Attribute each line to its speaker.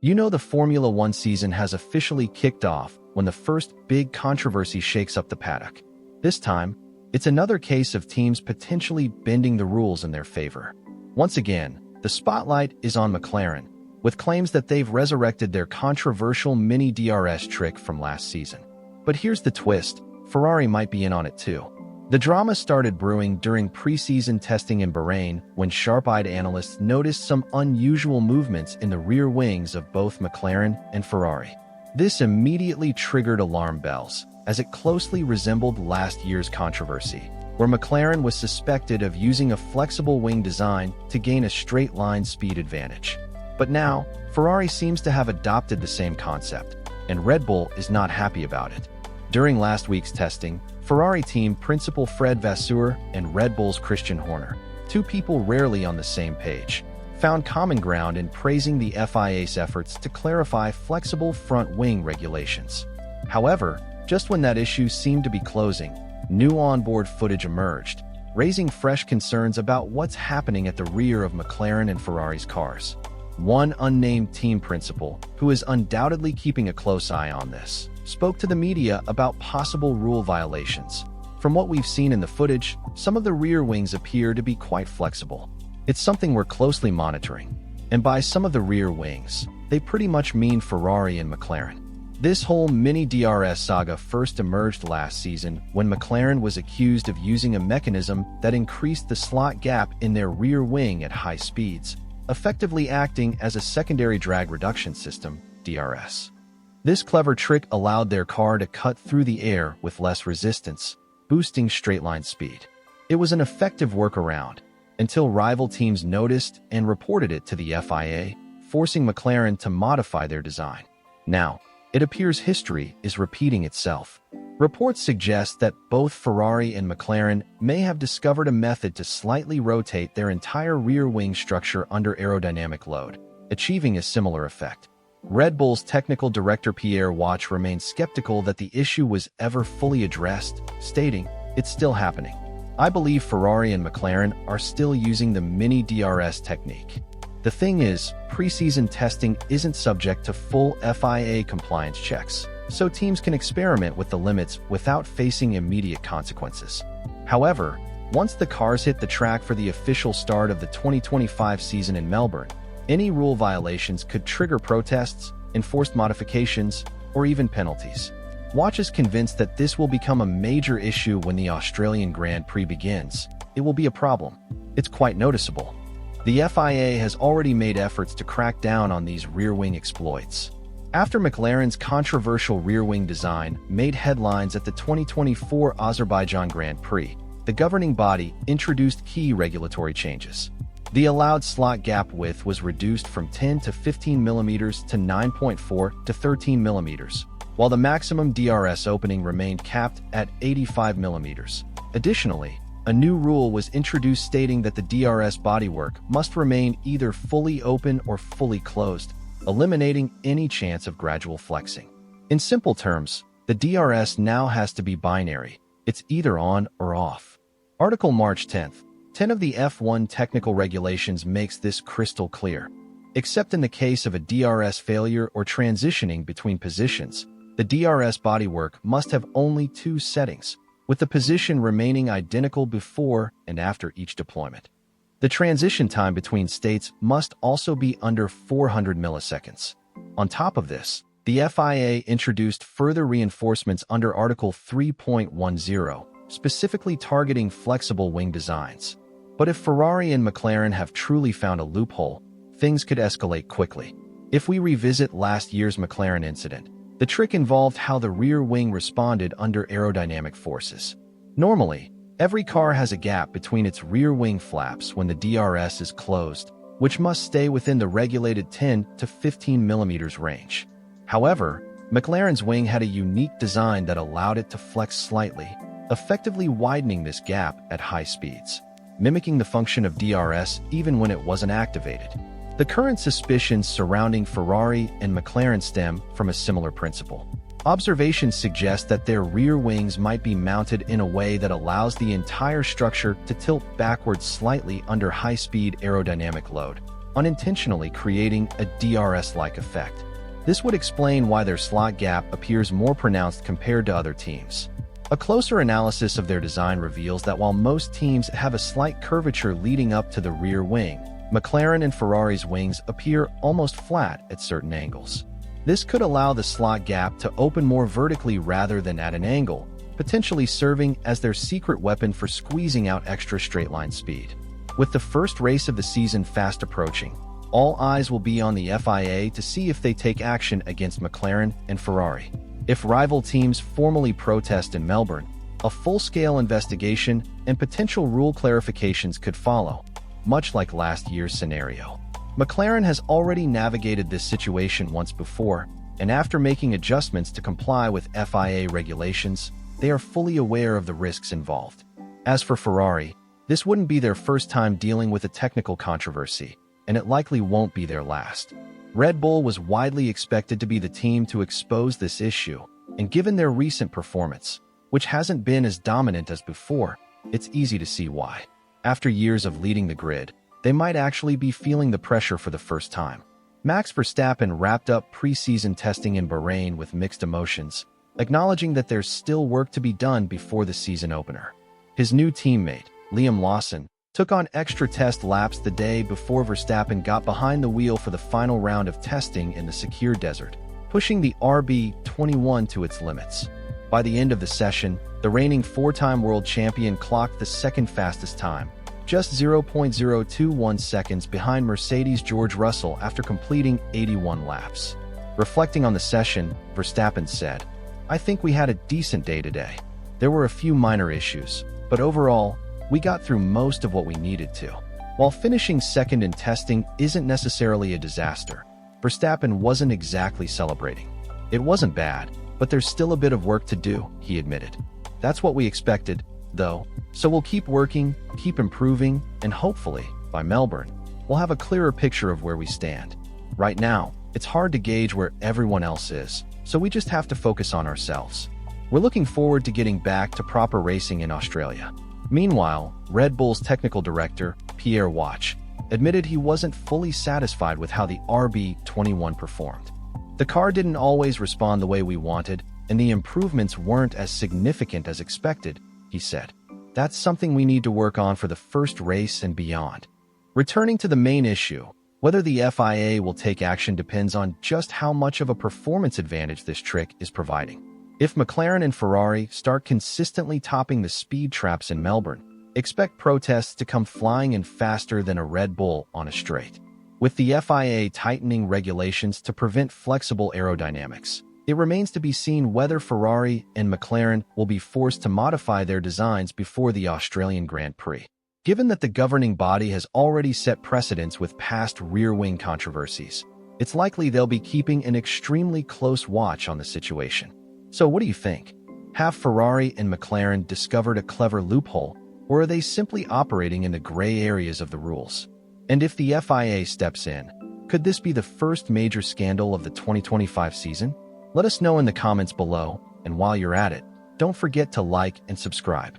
Speaker 1: You know the Formula One season has officially kicked off when the first big controversy shakes up the paddock. This time, it's another case of teams potentially bending the rules in their favor. Once again, the spotlight is on McLaren, with claims that they've resurrected their controversial Mini DRS trick from last season. But here's the twist: Ferrari might be in on it too. The drama started brewing during preseason testing in Bahrain when sharp-eyed analysts noticed some unusual movements in the rear wings of both McLaren and Ferrari. This immediately triggered alarm bells, as it closely resembled last year's controversy, where McLaren was suspected of using a flexible wing design to gain a straight-line speed advantage. But now, Ferrari seems to have adopted the same concept, and Red Bull is not happy about it. During last week's testing, Ferrari team principal Fred Vasseur and Red Bull's Christian Horner, two people rarely on the same page, found common ground in praising the FIA's efforts to clarify flexible front wing regulations. However, just when that issue seemed to be closing, new onboard footage emerged, raising fresh concerns about what's happening at the rear of McLaren and Ferrari's cars. One unnamed team principal, who is undoubtedly keeping a close eye on this, spoke to the media about possible rule violations. From what we've seen in the footage, some of the rear wings appear to be quite flexible. It's something we're closely monitoring. And by some of the rear wings, they pretty much mean Ferrari and McLaren. This whole Mini DRS saga first emerged last season when McLaren was accused of using a mechanism that increased the slot gap in their rear wing at high speeds, effectively acting as a secondary drag reduction system, DRS. This clever trick allowed their car to cut through the air with less resistance, boosting straight-line speed. It was an effective workaround, until rival teams noticed and reported it to the FIA, forcing McLaren to modify their design. Now, it appears history is repeating itself. Reports suggest that both Ferrari and McLaren may have discovered a method to slightly rotate their entire rear wing structure under aerodynamic load, achieving a similar effect. Red Bull's technical director Pierre Wache remains skeptical that the issue was ever fully addressed, stating, "It's still happening. I believe Ferrari and McLaren are still using the Mini DRS technique." The thing is, preseason testing isn't subject to full FIA compliance checks, so teams can experiment with the limits without facing immediate consequences. However, once the cars hit the track for the official start of the 2025 season in Melbourne, any rule violations could trigger protests, enforced modifications, or even penalties. Wache is convinced that this will become a major issue when the Australian Grand Prix begins. It will be a problem. It's quite noticeable. The FIA has already made efforts to crack down on these rear-wing exploits. After McLaren's controversial rear-wing design made headlines at the 2024 Azerbaijan Grand Prix, the governing body introduced key regulatory changes. The allowed slot gap width was reduced from 10 to 15 mm to 9.4 to 13 mm, while the maximum DRS opening remained capped at 85 mm. Additionally, a new rule was introduced stating that the DRS bodywork must remain either fully open or fully closed, eliminating any chance of gradual flexing. In simple terms, the DRS now has to be binary. It's either on or off. Article March 10th. 10 of the F1 technical regulations makes this crystal clear. Except in the case of a DRS failure or transitioning between positions, the DRS bodywork must have only two settings, with the position remaining identical before and after each deployment. The transition time between states must also be under 400 milliseconds. On top of this, the FIA introduced further reinforcements under Article 3.10, specifically targeting flexible wing designs. But if Ferrari and McLaren have truly found a loophole, things could escalate quickly. If we revisit last year's McLaren incident, the trick involved how the rear wing responded under aerodynamic forces. Normally, every car has a gap between its rear wing flaps when the DRS is closed, which must stay within the regulated 10 to 15 mm range. However, McLaren's wing had a unique design that allowed it to flex slightly, effectively widening this gap at high speeds, mimicking the function of DRS even when it wasn't activated. The current suspicions surrounding Ferrari and McLaren stem from a similar principle. Observations suggest that their rear wings might be mounted in a way that allows the entire structure to tilt backwards slightly under high-speed aerodynamic load, unintentionally creating a DRS-like effect. This would explain why their slot gap appears more pronounced compared to other teams. A closer analysis of their design reveals that while most teams have a slight curvature leading up to the rear wing, McLaren and Ferrari's wings appear almost flat at certain angles. This could allow the slot gap to open more vertically rather than at an angle, potentially serving as their secret weapon for squeezing out extra straight-line speed. With the first race of the season fast approaching, all eyes will be on the FIA to see if they take action against McLaren and Ferrari. If rival teams formally protest in Melbourne, a full-scale investigation and potential rule clarifications could follow, much like last year's scenario. McLaren has already navigated this situation once before, and after making adjustments to comply with FIA regulations, they are fully aware of the risks involved. As for Ferrari, this wouldn't be their first time dealing with a technical controversy, and it likely won't be their last. Red Bull was widely expected to be the team to expose this issue, and given their recent performance, which hasn't been as dominant as before, it's easy to see why. After years of leading the grid, they might actually be feeling the pressure for the first time. Max Verstappen wrapped up pre-season testing in Bahrain with mixed emotions, acknowledging that there's still work to be done before the season opener. His new teammate, Liam Lawson, took on extra test laps the day before Verstappen got behind the wheel for the final round of testing in the Secure Desert, pushing the RB21 to its limits. By the end of the session, the reigning four-time world champion clocked the second fastest time, just 0.021 seconds behind Mercedes' George Russell after completing 81 laps. Reflecting on the session, Verstappen said, "I think we had a decent day today. There were a few minor issues, but overall, we got through most of what we needed to." While finishing second in testing isn't necessarily a disaster, Verstappen wasn't exactly celebrating. "It wasn't bad, but there's still a bit of work to do," he admitted. "That's what we expected, though, so we'll keep working, keep improving, and hopefully, by Melbourne, we'll have a clearer picture of where we stand. Right now, it's hard to gauge where everyone else is, so we just have to focus on ourselves. We're looking forward to getting back to proper racing in Australia." Meanwhile, Red Bull's technical director, Pierre Watch, admitted he wasn't fully satisfied with how the RB21 performed. "The car didn't always respond the way we wanted, and the improvements weren't as significant as expected," he said. "That's something we need to work on for the first race and beyond." Returning to the main issue, whether the FIA will take action depends on just how much of a performance advantage this trick is providing. If McLaren and Ferrari start consistently topping the speed traps in Melbourne, expect protests to come flying in faster than a Red Bull on a straight. With the FIA tightening regulations to prevent flexible aerodynamics, it remains to be seen whether Ferrari and McLaren will be forced to modify their designs before the Australian Grand Prix. Given that the governing body has already set precedents with past rear-wing controversies, it's likely they'll be keeping an extremely close watch on the situation. So what do you think? Have Ferrari and McLaren discovered a clever loophole, or are they simply operating in the gray areas of the rules? And if the FIA steps in, could this be the first major scandal of the 2025 season? Let us know in the comments below, and while you're at it, don't forget to like and subscribe.